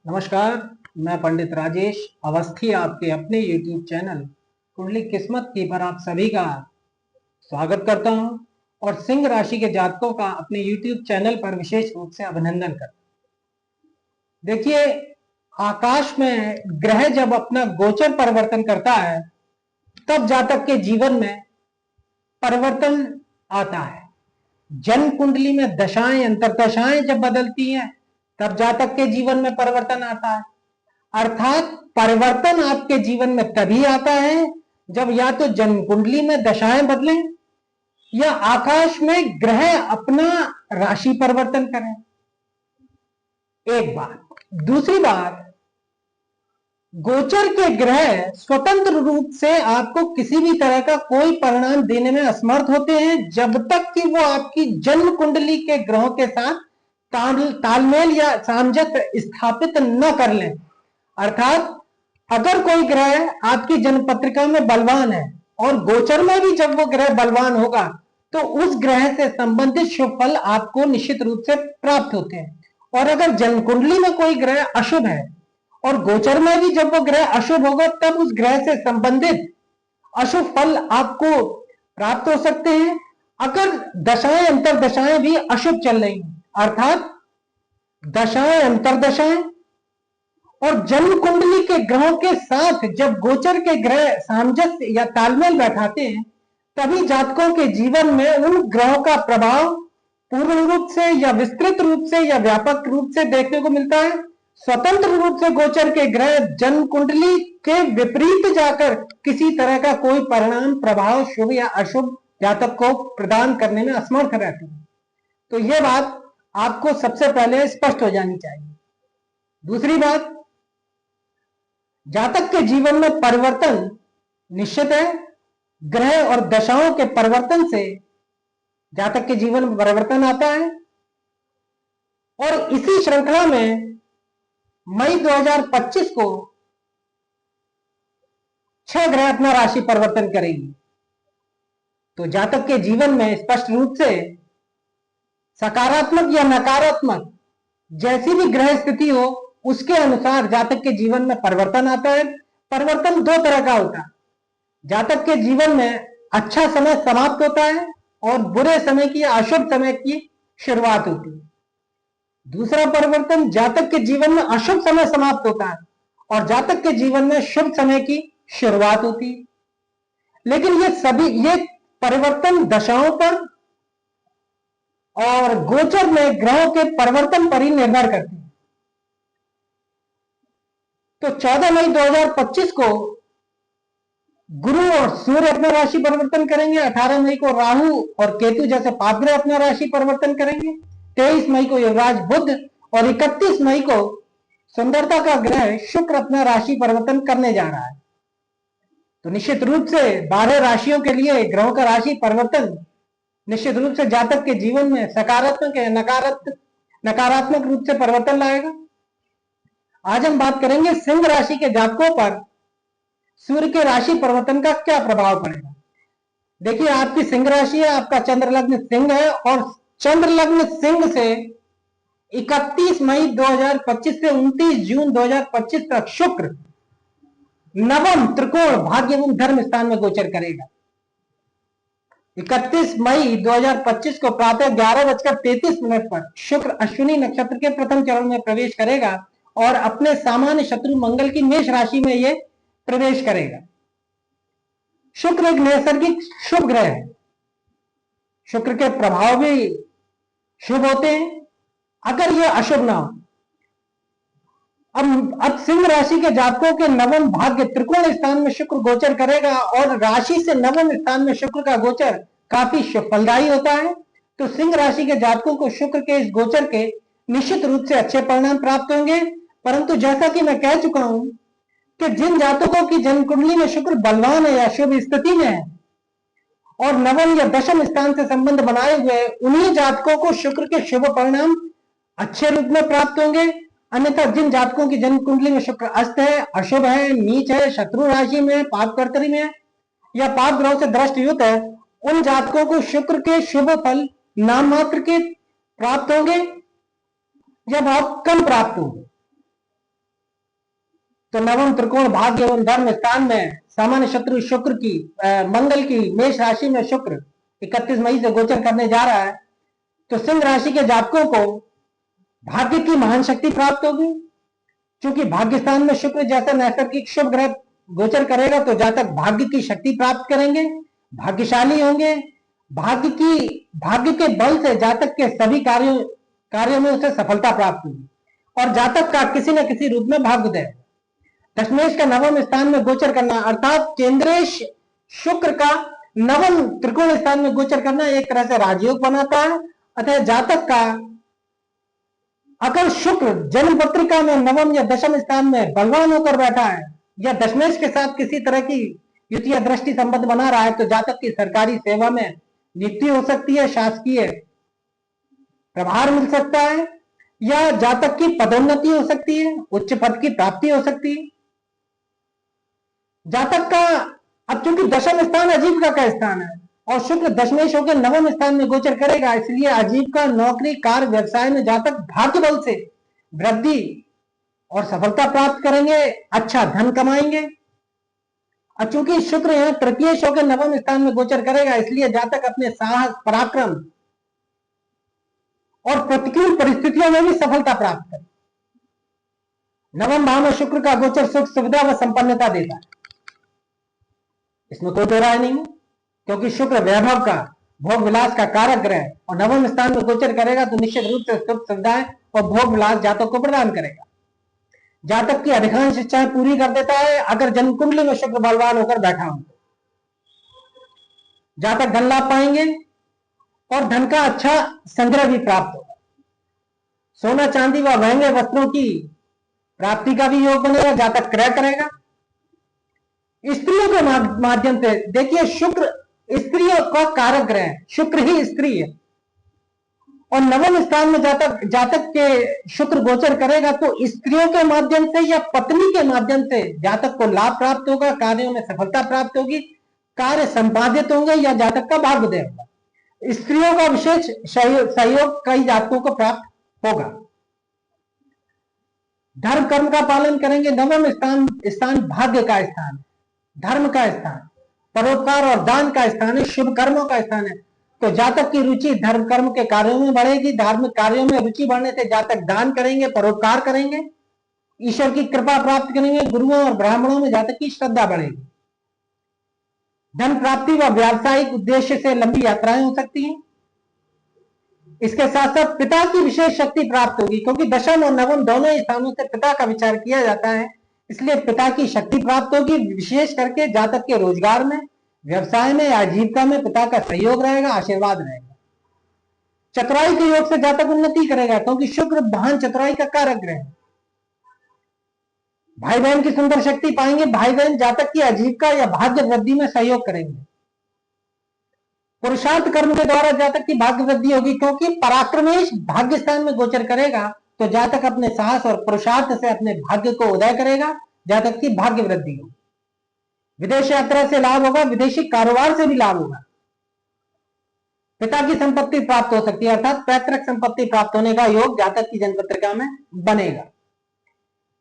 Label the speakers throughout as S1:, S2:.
S1: नमस्कार। मैं पंडित राजेश अवस्थी आपके अपने YouTube चैनल कुंडली किस्मत की पर आप सभी का स्वागत करता हूं और सिंह राशि के जातकों का अपने YouTube चैनल पर विशेष रूप से अभिनंदन करता हूं। देखिए, आकाश में ग्रह जब अपना गोचर परिवर्तन करता है तब जातक के जीवन में परिवर्तन आता है। जन्म कुंडली में दशाएं अंतरदशाएं जब बदलती हैं तब जातक के जीवन में परिवर्तन आता है। अर्थात परिवर्तन आपके जीवन में तभी आता है जब या तो जन्म कुंडली में दशाएं बदलें या आकाश में ग्रह अपना राशि परिवर्तन करें। एक बात। दूसरी बात, गोचर के ग्रह स्वतंत्र रूप से आपको किसी भी तरह का कोई परिणाम देने में असमर्थ होते हैं जब तक कि वो आपकी जन्म कुंडली के ग्रहों के साथ तालमेल या सामंजस्य स्थापित न कर लें। अर्थात अगर कोई ग्रह आपकी जन्म पत्रिका में बलवान है और गोचर में भी जब वो ग्रह बलवान होगा तो उस ग्रह से संबंधित शुभ फल आपको निश्चित रूप से प्राप्त होते हैं। और अगर जन्म कुंडली में कोई ग्रह अशुभ है और गोचर में भी जब वो ग्रह अशुभ होगा तब उस ग्रह से संबंधित अशुभ फल आपको प्राप्त हो सकते हैं। अगर दशाएं अंतरदशाएं भी अशुभ चल रही हैं, अर्थात दशाएं अंतरदशाएं और जन्म कुंडली के ग्रहों के साथ जब गोचर के ग्रह सामंजस्य या तालमेल बैठाते हैं तभी जातकों के जीवन में उन ग्रहों का प्रभाव पूर्ण रूप से या विस्तृत रूप से या व्यापक रूप से देखने को मिलता है। स्वतंत्र रूप से गोचर के ग्रह जन्म कुंडली के विपरीत जाकर किसी तरह का कोई परिणाम प्रभाव शुभ या अशुभ जातक को प्रदान करने में असमर्थ रहते हैं। तो यह बात आपको सबसे पहले स्पष्ट हो जानी चाहिए। दूसरी बात, जातक के जीवन में परिवर्तन निश्चित है। ग्रह और दशाओं के परिवर्तन से जातक के जीवन में परिवर्तन आता है और इसी श्रृंखला में मई 2025 को 6 ग्रह अपना राशि परिवर्तन करेगी। तो जातक के जीवन में स्पष्ट रूप से सकारात्मक या नकारात्मक जैसी भी ग्रह स्थिति हो उसके अनुसार जातक के जीवन में परिवर्तन आता है। परिवर्तन दो तरह का होता है। जातक के जीवन में अच्छा समय समाप्त होता है और बुरे समय की अशुभ समय की शुरुआत होती है। दूसरा परिवर्तन, जातक के जीवन में अशुभ समय समाप्त होता है और जातक के जीवन में शुभ समय की शुरुआत होती है। लेकिन ये परिवर्तन दशाओं पर और गोचर में ग्रहों के परिवर्तन पर ही निर्भर करते हैं। तो 14 मई 2025 को गुरु और सूर्य अपना राशि परिवर्तन करेंगे। 18 मई को राहु और केतु जैसे पाप ग्रह अपना राशि परिवर्तन करेंगे। 23 मई को युवराज बुध और 31 मई को सुंदरता का ग्रह शुक्र अपना राशि परिवर्तन करने जा रहा है। तो निश्चित रूप से 12 राशियों के लिए ग्रहों का राशि परिवर्तन निश्चित रूप से जातक के जीवन में सकारात्मक या नकारात्मक रूप से परिवर्तन लाएगा। आज हम बात करेंगे सिंह राशि के जातकों पर सूर्य के राशि परिवर्तन का क्या प्रभाव पड़ेगा। देखिए, आपकी सिंह राशि है, आपका चंद्र लग्न सिंह है और चंद्र लग्न सिंह से 31 मई 2025 से 29 जून 2025 तक शुक्र नवम त्रिकोण भाग्य एवं धर्म स्थान में गोचर करेगा। 31 मई 2025 को प्रातः 11:33 पर शुक्र अश्विनी नक्षत्र के प्रथम चरण में प्रवेश करेगा और अपने सामान्य शत्रु मंगल की मेष राशि में यह प्रवेश करेगा। शुक्र एक नैसर्गिक शुभ ग्रह है। शुक्र के प्रभाव भी शुभ होते हैं अगर यह अशुभ ना हो। अब सिंह राशि के जातकों के नवम भाग्य त्रिकोण स्थान में शुक्र गोचर करेगा और राशि से नवम स्थान में शुक्र का गोचर काफी फलदायी होता है। तो सिंह राशि के जातकों को शुक्र के इस गोचर के निश्चित रूप से अच्छे परिणाम प्राप्त होंगे। परंतु जैसा कि मैं कह चुका हूं कि जिन जातकों की जन्म कुंडली में शुक्र बलवान है या शुभ स्थिति में है और नवम या दशम स्थान से संबंध बनाए हुए उन्हीं जातकों को शुक्र के शुभ परिणाम अच्छे रूप में प्राप्त होंगे। अन्यथा जिन जातकों की जन्म कुंडली में शुक्र अस्त है, अशुभ है, नीच है, शत्रु राशि में, पाप कर्तरी में या पाप ग्रहों से दृष्टयुक्त है, उन जातकों को शुक्र के शुभ फल नाम मात्र के प्राप्त होंगे या बहुत कम प्राप्त होंगे। तो नवम त्रिकोण भाग्य एवं धर्म स्थान में सामान्य शत्रु शुक्र की मंगल की मेष राशि में शुक्र 31 मई से गोचर करने जा रहा है। तो सिंह राशि के जातकों को भाग्य की महान शक्ति प्राप्त होगी। क्योंकि भाग्य स्थान में शुक्र जैसा नैसर्गिक शुभ ग्रह गोचर करेगा तो जातक भाग्य की शक्ति प्राप्त करेंगे, भाग्यशाली होंगे। भाग्य के बल से जातक के सभी कार्यों में उसे सफलता प्राप्त होगी और जातक का किसी न किसी रूप में भाग्योदय। दशमेश का नवम स्थान में गोचर करना अर्थात केंद्रेश शुक्र का नवम त्रिकोण स्थान में गोचर करना एक तरह से राजयोग बनाता है। अतः जातक का अगर शुक्र जन्म पत्रिका में नवम या दशम स्थान में बलवान होकर बैठा है या दशमेश के साथ किसी तरह की युति या दृष्टि संबंध बना रहा है तो जातक की सरकारी सेवा में नियुक्ति हो सकती है, शासकीय प्रभार मिल सकता है या जातक की पदोन्नति हो सकती है, उच्च पद की प्राप्ति हो सकती है। जातक का अब चूंकि दशम स्थान आजीविका का स्थान है और शुक्र दशमेश होकर नवम स्थान में गोचर करेगा, इसलिए आजीविका, नौकरी, कार्य, व्यवसाय में जातक भाग्य बल से वृद्धि और सफलता प्राप्त करेंगे, अच्छा धन कमाएंगे। और चूंकि शुक्र यहां तृतीय होकर नवम स्थान में गोचर करेगा, इसलिए जातक अपने साहस, पराक्रम और प्रतिकूल परिस्थितियों में भी सफलता प्राप्त करे। नवम भाव में शुक्र का गोचर सुख, सुविधा व संपन्नता देता है, इसमें कोई दो राय नहीं है। क्योंकि शुक्र वैभव का, भोग विलास का कारक ग्रह और नवम स्थान में गोचर करेगा तो निश्चित रूप से सुख सुविधाएं और भोग विलास जातक को प्रदान करेगा। जातक की अधिकांश इच्छाएं पूरी कर देता है अगर जन्म कुंडली में शुक्र बलवान होकर बैठा हो। जातक धन लाभ पाएंगे और धन का अच्छा संग्रह भी प्राप्त होगा। सोना चांदी व महंगे वस्त्रों की प्राप्ति का भी योग बनेगा, जातक क्रय करेगा। स्त्रियों के माध्यम से, देखिए शुक्र स्त्रियों का कारक ग्रह है, शुक्र ही स्त्री है और नवम स्थान में जातक के शुक्र गोचर करेगा तो स्त्रियों के माध्यम से या पत्नी के माध्यम से जातक को लाभ प्राप्त होगा, कार्यों में सफलता प्राप्त होगी, कार्य संपादित होंगे या जातक का भाग्योदय होगा। स्त्रियों का विशेष सहयोग कई जातकों को प्राप्त होगा। धर्म कर्म का पालन करेंगे। नवम स्थान भाग्य का स्थान, धर्म का स्थान, परोपकार और दान का स्थान है, शुभ कर्मों का स्थान है। तो जातक की रुचि धर्म कर्म के कार्यों में बढ़ेगी। धार्मिक कार्यों में रुचि बढ़ने से जातक दान करेंगे, परोपकार करेंगे, ईश्वर की कृपा प्राप्त करेंगे। गुरुओं और ब्राह्मणों में जातक की श्रद्धा बढ़ेगी। धन प्राप्ति व व्यावसायिक उद्देश्य से लंबी यात्राएं हो सकती हैं। इसके साथ साथ पिता की विशेष शक्ति प्राप्त होगी, क्योंकि दशम और नवम दोनों स्थानों से पिता का विचार किया जाता है, इसलिए पिता की शक्ति प्राप्त होगी। विशेष करके जातक के रोजगार में, व्यवसाय में, आजीविका में पिता का सहयोग रहेगा, आशीर्वाद रहेगा। चतुराई के योग से जातक उन्नति करेगा, क्योंकि शुक्र महान चतुराई का कारक ग्रह है। भाई बहन की सुंदर शक्ति पाएंगे। भाई बहन जातक की आजीविका या भाग्य वृद्धि में सहयोग करेंगे। पुरुषार्थ कर्म के द्वारा जातक की भाग्य वृद्धि होगी, क्योंकि पराक्रमेश भाग्य स्थान में गोचर करेगा तो जातक अपने साहस और पुरुषार्थ से अपने भाग्य को उदय करेगा, जातक की भाग्य वृद्धि होगी। विदेश यात्रा से लाभ होगा, विदेशी कारोबार से भी लाभ होगा। पिता की संपत्ति प्राप्त हो सकती है, अर्थात पैतृक संपत्ति प्राप्त होने का योग जातक की जन्मपत्रिका में बनेगा।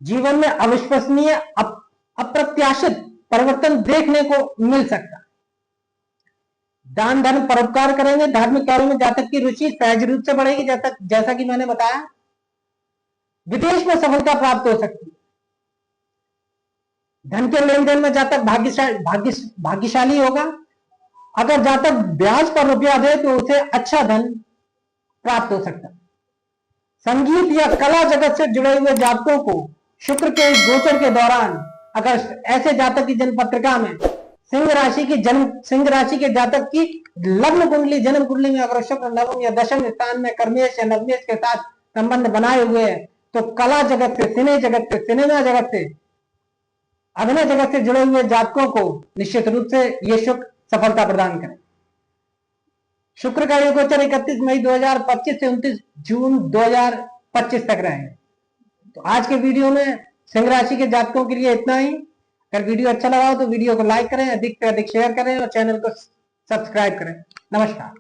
S1: जीवन में अविश्वसनीय, अप्रत्याशित परिवर्तन देखने को मिल सकता है। दान धर्म परोपकार करेंगे। धार्मिक कार्यों में जातक की रुचि सहज रूप से बढ़ेगी, जैसा कि मैंने बताया। विदेश में सफलता प्राप्त हो सकती है। धन के लेन देन में जातक भाग्यशाली होगा। अगर जातक ब्याज पर रुपया दे तो उसे अच्छा धन प्राप्त हो सकता है। संगीत या कला जगत से जुड़े हुए जातकों को शुक्र के गोचर के दौरान, अगर ऐसे जातक की जन्म पत्रिका में सिंह राशि के जातक की लग्न कुंडली, जन्म कुंडली में अगर शुक्र नवम या दशम स्थान में कर्मेश या नवमेश के साथ संबंध बनाए हुए हैं तो कला जगत से, सिने जगत से, सिनेमा जगत से, अभिनय जगत से जुड़े हुए जातकों को निश्चित रूप से ये शुक्र सफलता प्रदान करें। शुक्र का ये गोचर 31 मई 2025 से 29 जून 2025 तक रहेगा। तो आज के वीडियो में सिंह राशि के जातकों के लिए इतना ही। अगर वीडियो अच्छा लगा हो तो वीडियो को लाइक करें, अधिक से अधिक शेयर करें और चैनल को सब्सक्राइब करें। नमस्कार।